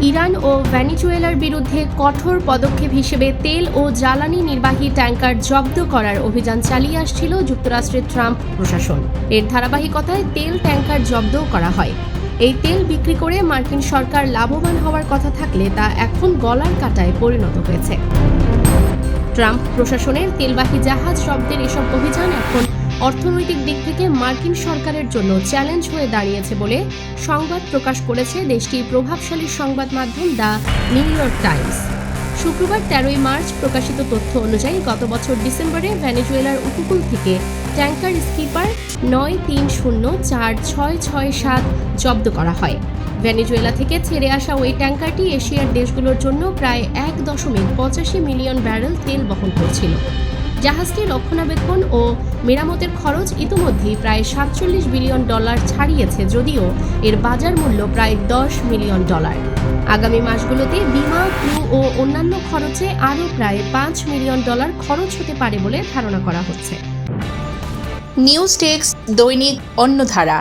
Iran ও ভেনেজুয়েলার বিরুদ্ধে কঠোর পদক্ষেপ হিসেবে তেল ও জ্বালানি নির্বাহী ট্যাঙ্কার জব্দ করার অভিযান চালিয়ে আসছিল যুক্তরাষ্ট্রের ট্রাম্প প্রশাসন। এর ধারাবাহিকতায় তেল ট্যাঙ্কার জব্দও করা হয়। এই তেল বিক্রি করে মার্কিন সরকার লাভবান হওয়ার কথা থাকলে তা এখন গলার কাঁটায় পরিণত হয়েছে। ট্রাম্প প্রশাসনের তেলবাহী জাহাজ জব্দের এসব অভিযান এখন অর্থনৈতিক দিক থেকে মার্কিন সরকারের জন্য চ্যালেঞ্জ হয়ে দাঁড়িয়েছে বলে সংবাদ প্রকাশ করেছে দেশটির প্রভাবশালী সংবাদ মাধ্যম দ্য নিউ ইয়র্ক টাইমস। শুক্রবার 13 মার্চ প্রকাশিত তথ্য অনুযায়ী গত বছর ডিসেম্বরে ভেনেজুয়েলার উপকূল থেকে ট্যাঙ্কার স্কিপার 93046667 জব্দ করা হয়। ভেনেজুয়েলা থেকে ছেড়ে আসা ওই ট্যাঙ্কারটি এশিয়ার দেশগুলোর জন্য প্রায় 1.85 মিলিয়ন ব্যারেল তেল বহন করছিল। জাহাজটি রক্ষণাবেক্ষণ ও মেরামতের খরচ ইতিমধ্যেই প্রায় $47 বিলিয়ন ছাড়িয়েছে, যদিও এর বাজার মূল্য প্রায় $10 মিলিয়ন। আগামী মাসগুলোতে বিমা, ক্রু ও অন্যান্য খরচে আরও প্রায় $5 মিলিয়ন খরচ হতে পারে বলে ধারণা করা হচ্ছে। নিউজ ডেস্ক, দৈনিক অন্যধারা।